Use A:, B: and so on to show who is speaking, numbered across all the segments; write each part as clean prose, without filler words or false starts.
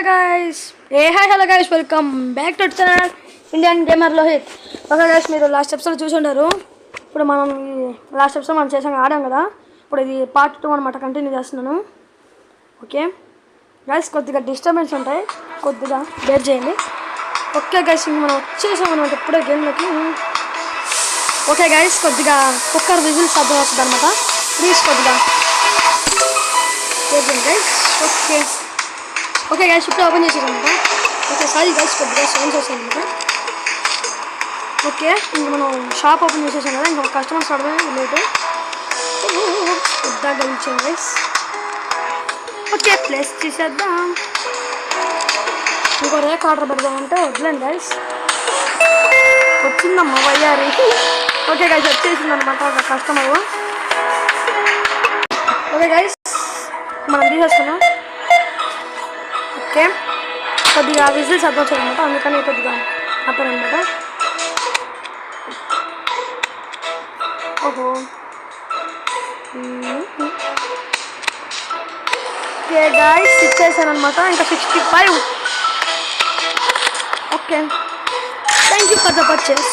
A: hello guys, welcome back to channel Indian Gamer Lohit. Okay guys, మీరు last episode చూసి ఉంటారు. ఇప్పుడు మనం లాస్ట్ ఎపిసోడ్ మనం చేసాం ఆడాం కదా. ఇప్పుడు ఇది పార్ట్ 2 అన్నమాట, కంటిన్యూ చేస్తున్నాను. ఓకే గైస్, కొద్దిగా డిస్టర్బెన్స్ ఉంటాయి, కొద్దిగా బేర్ చేయండి. ఓకే గైస్, ఇంక మనం వచ్చేసాం అనమాట ఇప్పుడే గేమ్లోకి. ఓకే గైస్, కొద్దిగా కుక్కర్ విజిల్స్ అర్థం వస్తుంది అనమాట. ప్లీజ్ కొద్దిగా బేర్ చేయండి గైస్. ఓకే గైస్, ఇప్పుడు ఓపెన్ చేసారనమాట. ఓకే సారీ గైస్, కొద్దిగా సౌండ్స్ వస్తాయి అనమాట. ఓకే, ఇంక మనం షాప్ ఓపెన్ చేసేసాం కదా, ఇంకా కస్టమర్స్ రావడమే లేటు. పెద్దగా గెలిచాం గైస్. ఓకే, ప్లేస్ చేసేద్దాం. ఇంకో రేక్ ఆర్డర్ పెడదామంటే వద్దులేండి గైస్. వచ్చిందమ్మా వయ్యారి. ఓకే గైస్, వచ్చేసింది అనమాట ఒక కస్టమరు. ఓకే గైస్, మనం తీసేస్తున్నాం. ఓకే, కొద్దిగా విజిల్స్ అర్థం వచ్చాయన్నమాట, అందుకని కొద్దిగా ఆపారనమాట. ఓహో, ఓకే గైస్, ఇచ్చేసాను అనమాట. ఇంకా 65. Okay, thank you for the purchase.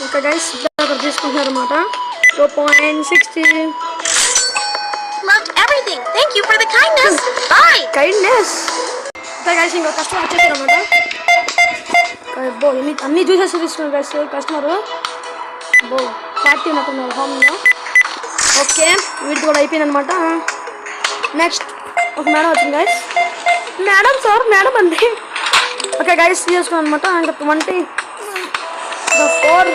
A: Okay guys, ఇక్కడ తీసుకుంటున్నారు అనమాట. 2.60.
B: Loved everything. Thank you for the kindness. Bye.
A: Kindness. Okay guys, ఇంకో కస్టమర్ వచ్చేసారు అనమాట. బో అన్నీ జ్యూసెస్ తీసుకున్నారు గైస్ కస్టమరు. బో హ్యాపీ ఉన్నట్టున్నారు హోమ్లో. ఓకే, వీటికి కూడా అయిపోయింది అనమాట. నెక్స్ట్ ఒక మేడం వచ్చింది గైస్. మేడం సార్, మేడం అండి. ఓకే గైస్, తీసుకున్నాను అనమాట. ఇంకా 24.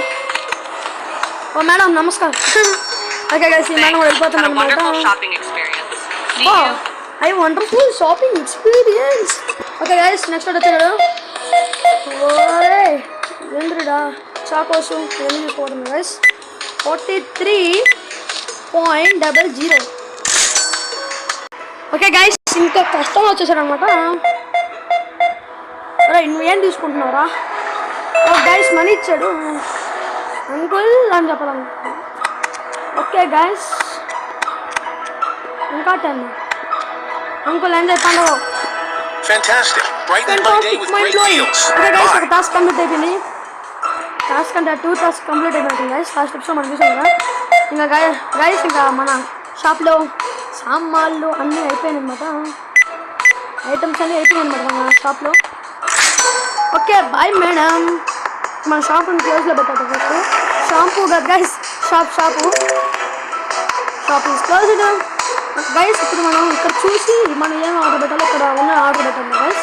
A: ఓ మేడం నమస్కారం. ఓకే గైస్, ఈ మేడం కూడా వెళ్ళిపోతున్నాను అనమాట. I wonderful shopping experience. Okay guys, next వచ్చాడు. ఓరే ఏంద్రుడా, చాకోసు ఏం తీసుకోవడం గైస్. 43.00. ఓకే గైస్, ఇంకో కస్టమర్ వచ్చేసాడు అనమాట. అరే నువ్వేం తీసుకుంటున్నారా? గైస్ మనీ ఇచ్చాడు అంకుల్ అని చెప్పాలను. ఓకే గైస్, ఇంకా 10. అంకుల్ ఏం చెప్పాను?
C: Fantastic. Brighten my day with great deals.
A: Okay guys, ఒక టాస్క్ కంప్లీట్ అయిపోయింది. టాస్క్ అంటే 2 టాస్క్ కంప్లీట్ అయిపోయింది గైస్. లాస్ట్ ఎపిసోడ్ మనం చూసాం కదా. ఇంకా గైస్, ఇంకా మన షాప్లో సామాన్లు అన్నీ అయిపోయాయి అనమాట. ఐటమ్స్ అన్నీ అయిపోయాయి అనమాట మన షాప్లో. Okay bye madam. మన షాప్ని క్లోజ్లో పెట్టారు ఫస్ట్. షాంపూ కదా guys, shop is closed guys. ఇప్పుడు మనం ఇక్కడ చూసి మనం ఏం ఆర్డర్ పెట్టాలో ఇక్కడ ఉన్న ఆర్డర్ పెట్టాలి గైస్.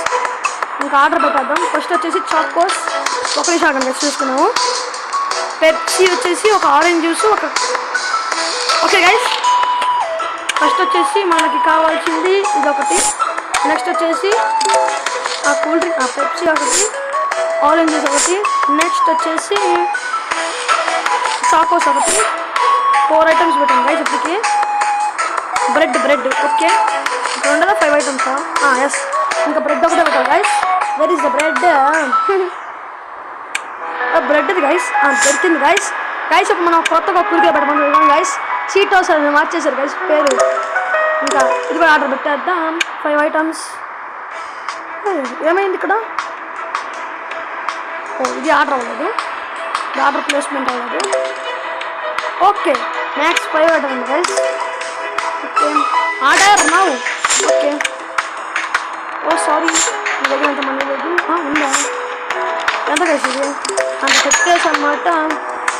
A: ఇంకా ఆర్డర్ పెట్టేద్దాం. ఫస్ట్ వచ్చేసి చాకోస్, ఒక నిమిషం గైస్ చూసుకున్నాము. పెప్సీ వచ్చేసి ఒక ఆరెంజ్ జ్యూస్ ఒక. ఓకే గైస్, ఫస్ట్ వచ్చేసి మనకి కావాల్సింది ఇదొకటి. నెక్స్ట్ వచ్చేసి ఆ కూల్ డ్రింక్, ఆ పెప్సీ ఒకటి, ఆరెంజ్ జ్యూస్ ఒకటి. నెక్స్ట్ వచ్చేసి చాకోస్ ఒకటి. 4 ఐటమ్స్ పెట్టాను గైస్. ఇప్పటికి బ్రెడ్. ఓకే, 5 ఐటమ్సా? ఎస్, ఇంకా బ్రెడ్ ఒకటే పెట్టాలి guys. Where is the bread? Bread guys దొరికింది గైస్. ఇప్పుడు మనం కొత్తగా కురికే పెట్టమని గైస్. చీటోస్ అని మార్చేశారు గైస్ పేరు. ఇంకా ఇది కూడా ఆర్డర్ పెట్టేద్దాం. 5 ఐటమ్స్. ఏమైంది ఇక్కడ? ఇది ఆర్డర్ అవ్వలేదు, ఇది ఆర్డర్ ప్లేస్మెంట్ అవ్వలేదు. ఓకే, మ్యాక్స్ 5 ఐటమ్ ఉంది guys. Okay, order now. Okay, oh sorry, మీ దగ్గర ఎంత మనీ లేదు. ఉందా? ఎంత గైస్ ఇది? అంత చెప్పేసి అనమాట.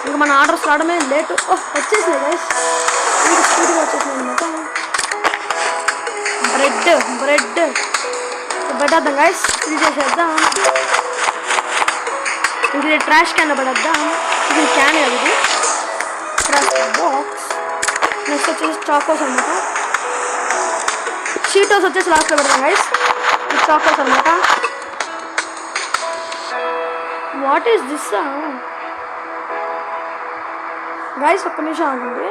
A: ఇంకా మన ఆర్డర్స్ రావడమే లేటు. వచ్చేసినాయి గైస్, ఇంకా స్పీడ్గా వచ్చేసినాయి అనమాట. బ్రెడ్ పెట్టేద్దాం గైస్. ఇది చేసేద్దాం. ఇంక ఇది ట్రాష్ క్యాన్లో పడేద్దాం. ఇది క్యాన్ కదా, ఇది ట్రాష్ బాక్స్. నెక్స్ట్ వచ్చేసి చాకోస్ అనమాట. చీటోస్ వచ్చేసి లాస్ట్లో పెడతాం గైస్. ఇది చాకోస్ అనమాట. What is this guys? ఒక్క నిమిషం ఆగండి.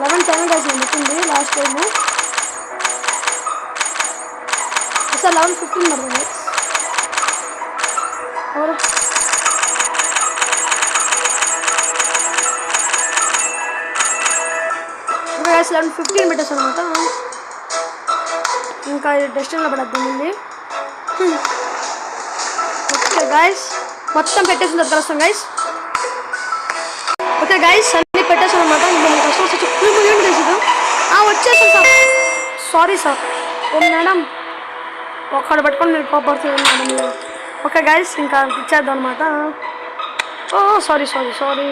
A: 11 గైస్ నేను పెట్టింది లాస్ట్ టైము. సార్ 11:15 పడుతుంది గైస్. ఎవరు గైస్ 11:15 పెట్టేసాను అనమాట. ఇంకా ఇది డస్ట్బిన్లో పడద్దాం మళ్ళీ. ఓకే గైస్ మొత్తం పెట్టేసిన తర్వాత కలుస్తాం గైస్. ఓకే గైస్ అన్నీ పెట్టేసాను అనమాట. ఇంకా కస్టమర్స్ వచ్చేసాను sir. Sorry sir. Oh madam ఒక్కడ పట్టుకొని మీరు కోపడుతుంది మేడం మీరు. ఓకే గైస్ ఇంకా ఇచ్చేద్దాం అనమాట. Oh sorry sorry sorry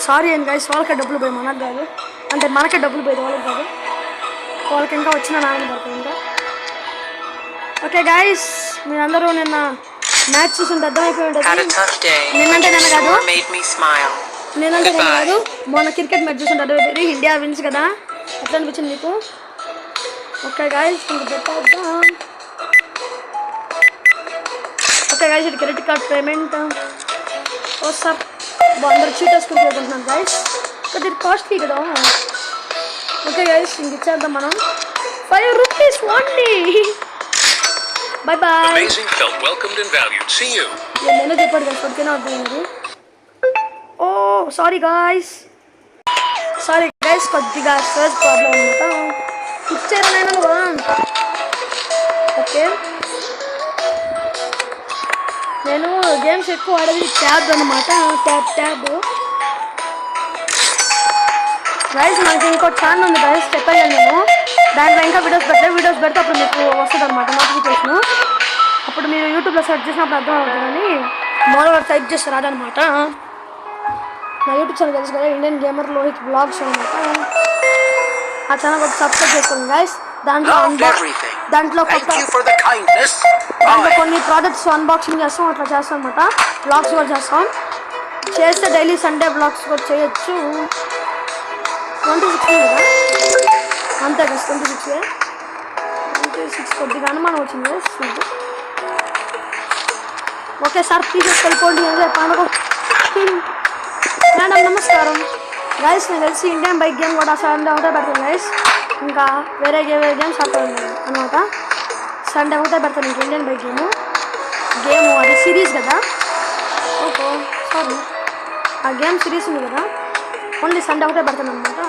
A: sorry అండి గైస్. వాళ్ళకే డబ్బులు పోయి మనకు కాదు, అంటే మనకే డబ్బులు పోయేది వాళ్ళకి కాదు. వాళ్ళకి ఇంకా వచ్చిన నాయన పడుతుంది ఇంకా. ఓకే గైస్ మీరందరూ నిన్న మ్యాచ్ చూసుకుంటే అర్థమైపోయి ఉంటుంది. నిన్నంటే నేను కాదు మొన్న క్రికెట్ మ్యాచ్ చూసుకుంటే అర్థమైపోయింది. ఇండియా విన్స్ కదా, ఎట్లా అనిపించింది మీకు? ఓకే గైస్ ఇంకా పెట్టేద్దాం. ఓకే గైస్ ఇది క్రెడిట్ కార్డ్ పేమెంట్. ఓ సార్ అందరు చీటర్స్ కొనుక్కుంటున్నాను గైస్, బట్ ఇది కాస్ట్లీ కదా. ఓకే గైస్ ఇంక ఇచ్చేద్దాం మనం. 5 రూపీస్ ఓన్లీ. Bye bye. నేను చెప్పాడు గైస్ కొడుకునే వద్దాం. ఓ సారీ గైస్ కొద్దిగా స్ట్రెస్ ప్రాబ్లం అనమాట. ఇచ్చారు నేను. ఓకే నేను గేమ్స్ ఎక్కువ ఆడేది ట్యాబ్ అనమాట. ట్యాబ్ గైస్ మనకి ఇంకో ఛానల్ ఉంది గైస్, చెప్పాను నేను. దాంట్లో ఇంకా వీడియోస్ పెడితే అప్పుడు మీకు వస్తుంది అనమాట నోటిఫికేషను. అప్పుడు మీరు యూట్యూబ్లో సెర్చ్ చేసినప్పుడు అర్థం అవుతుంది, కానీ మామూలుగా టైప్ చేస్తే రాదనమాట. నా యూట్యూబ్ ఛానల్ తెలుసు కదా, ఇండియన్ గేమర్ లోహిత్ బ్లాగ్స్ అనమాట. ఆ ఛానల్ కొంచెం సబ్స్క్రైబ్ చేసుకోండి గైస్. దాంట్లో కొన్ని ప్రోడక్ట్స్ అన్బాక్సింగ్ చేస్తాం, అట్లా చేస్తాం అనమాట. బ్లాగ్స్ కూడా చేస్తాం. చేస్తే డైలీ సండే బ్లాగ్స్ కూడా చేయొచ్చు. 26 కదా అంతే కదా, 26 కొద్దిగా అనుమానం వచ్చింది. ఓకే సార్ ప్లీజ్ వెళ్ళిపోండి అదే పండుగ. మేడం నమస్కారం గైస్. నేను తెలిసి ఇండియన్ బైక్ గేమ్ కూడా సండే ఒకటే పెడతాను గైస్. ఇంకా వేరే గేమ్స్ ఆడతాను అనమాట. సండే ఒకటే పెడతాను ఇంకా ఇండియన్ బైక్ గేమ్ అది సిరీస్ కదా. ఓహో సారీ ఆ గేమ్ సిరీస్ ఉంది కదా, ఓన్లీ సండే ఒకటే పెడతాను అనమాట.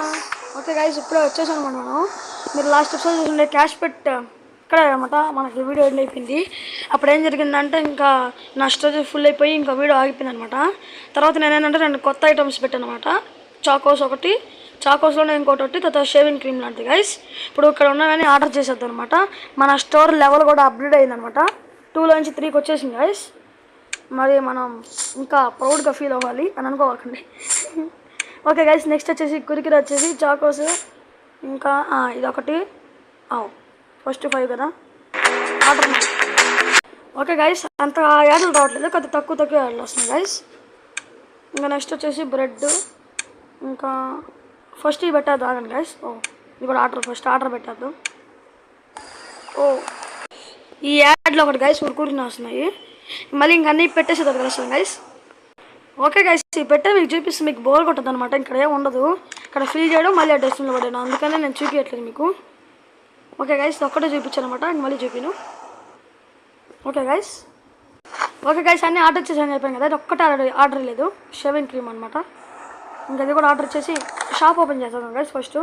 A: ఓకే గైస్ ఇప్పుడే వచ్చేసాను అనమాట మనం. మీరు లాస్ట్ ఎపిసోడ్ చూసుకుంటే క్యాష్ పెట్ ఇక్కడే అనమాట మనకి వీడియో ఎండ్ అయిపోయింది. అప్పుడు ఏం జరిగిందంటే ఇంకా నా స్టోరేజ్ ఫుల్ అయిపోయి ఇంకా వీడియో ఆగిపోయింది అనమాట. తర్వాత నేనేంటంటే 2 కొత్త ఐటమ్స్ పెట్టాను అనమాట. చాకోస్లోనే ఇంకోటి, తర్వాత షేవింగ్ క్రీమ్ లాంటిది గైస్. ఇప్పుడు ఇక్కడ ఉన్నవన్నీ ఆర్డర్ చేసేద్దాం అనమాట. మన స్టోర్ లెవెల్ కూడా అప్గ్రేడ్ అయిందనమాట. 2 నుంచి 3కి వచ్చేసింది గైస్. మరి మనం ఇంకా ప్రౌడ్గా ఫీల్ అవ్వాలి అని అనుకోవాలండి. ఓకే గైస్ నెక్స్ట్ వచ్చేసి కురికిరి వచ్చేసి చాకోస్, ఇంకా ఇదొకటి. ఫస్ట్ 5 కదా ఆర్డర్. ఓకే గైస్ అంత యాడ్లు రావట్లేదు, కొద్దిగా తక్కువ యాడ్లు వస్తున్నాయి గైస్. ఇంకా నెక్స్ట్ వచ్చేసి బ్రెడ్, ఇంకా ఫస్ట్ ఇవి పెట్టేద్దాం ఆగండి గైస్. ఇది కూడా ఫస్ట్ ఆర్డర్ పెట్టేద్దాం. ఈ యాడ్లో ఒకటి గైస్ ఉరుకురిని వస్తున్నాయి. మళ్ళీ ఇంక అన్నీ పెట్టేసేది కలుస్తాం గైస్. ఓకే గైస్ ఈ పెట్టే మీకు చూపిస్తే మీకు బోర్ కొట్టదు అనమాట. ఇక్కడ ఏం ఉండదు, ఇక్కడ ఫిల్ చేయడం మళ్ళీ ఆ డస్ట్బిన్లో పడాను, అందుకనే నేను చూపించట్లేదు మీకు. ఓకే గైస్ ఒక్కటే చూపించాను అనమాట, మళ్ళీ చూపిను. ఓకే గైస్ అన్నీ ఆర్డర్ చేసాను అయిపోయాను కదా. ఇది ఒక్కటే ఆర్డర్ లేదు, షేవింగ్ క్రీమ్ అనమాట. ఇంకా అది కూడా ఆర్డర్ చేసి షాప్ ఓపెన్ చేస్తాను గైస్. ఫస్ట్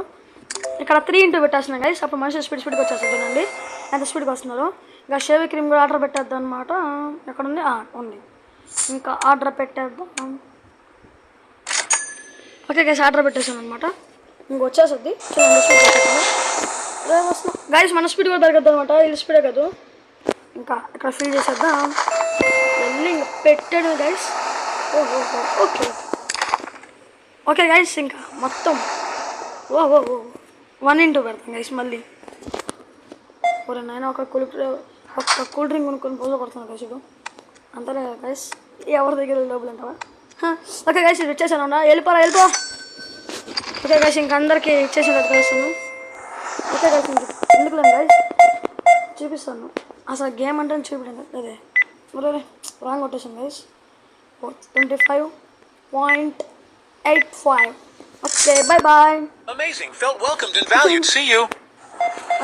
A: ఇక్కడ 3 ఇంటూ పెట్టేస్తున్నాను గైస్, అప్పుడు మనిషి స్పీడ్గా వచ్చేస్తుంది చూడండి ఎంత స్పీడ్గా వస్తున్నారు. ఇంకా షేవింగ్ క్రీమ్ కూడా ఆర్డర్ పెట్టేద్దాం అనమాట. ఎక్కడ ఉంది ఉంది, ఇంకా ఆర్డర్ పెట్టేద్దాం. ఓకే గైస్ ఆర్డర్ పెట్టేసాను అనమాట. ఇంక వచ్చేస్తుంది చూడండి స్పీడ్ వస్తున్నాం గైస్. మన స్పీడ్ కూడా పెరగద్దు అనమాట, వీళ్ళ స్పీడే కాదు. ఇంకా ఇక్కడ ఫిల్ చేసేద్దాం, వెళ్ళి ఇంకా పెట్టాడు గైస్. ఓకే గైస్ ఇంకా మొత్తం 1 ఇంటూ పెడతాం గైస్. మళ్ళీ నాయన ఒక కూల్ డ్రింక్ కొనుక్కొని పూజ పడుతున్నాను గైస్. ఇప్పుడు అంతలే గైస్ ఎవరి దగ్గర డబ్బులు అంటావా? ఓకే గైస్ ఇది ఇచ్చేసాను, వెళ్ళిపో. ఓకే గైస్ ఇంక అందరికీ ఇచ్చేసినట్టు కలుస్తాను. ఓకే గైస్ ఎందుకు లేదు గైస్ చూపిస్తాను. అసలు గేమ్ అంటే చూపించండి అదే మరి రాంగ్ కొట్టేసాను guys. 25.85. Okay bye.
C: Amazing. Felt welcomed and valued. See you.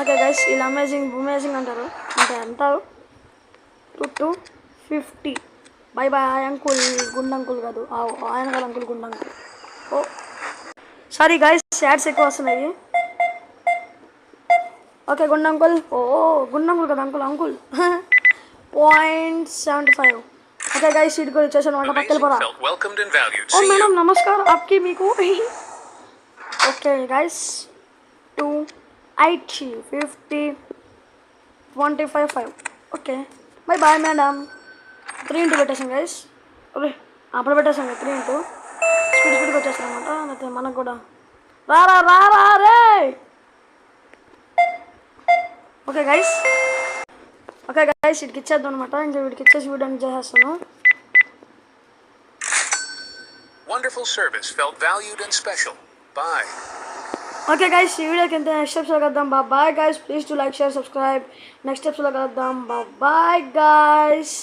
A: Okay guys ఇలా అమేజింగ్ అంటారు, అంటే అంటారు. 250. బై అంకుల్, గుండంకుల్ కాదు ఆయన కాదు అంకుల్, గుండంకుల్. సారీ గైస్ యాడ్స్ ఎక్కువ వస్తున్నాయి. ఓకే గుండు అంకుల్. ఓ గుండు అంకుల్ కదా అంకుల్ 0.75. ఓకే గైస్ సీట్ కూడా ఇచ్చేసాను అనమాట. పక్కన
C: Amazing.
A: పోరా.
C: Felt welcomed and valued.
A: Oh
C: See
A: madam
C: you.
A: నమస్కారం आपकी మీకు. Okay guys 280 50 25 5. Okay bye bye madam. 3 into పెట్టేసాం గైస్. ఓకే అప్పుడు పెట్టేసాం 3 ఇంటూ స్పీడ్గా వచ్చేస్తాం అనమాట. అయితే మనకు కూడా రా రే. ఓకే గైస్ వీడికి ఇచ్చేద్దాం అనమాట. ఇంకా వీడికి ఇచ్చేసి వీడియోని చేసేస్తాను.
C: Wonderful service. Felt valued and special. Bye.
A: Okay guys ఈ వీడియోకి ఎంత నెక్స్ట్ ఎపిసోడ్ కలుద్దాం. Bye guys. Please to like share subscribe. Next episode కలుద్దాం. Bye guys.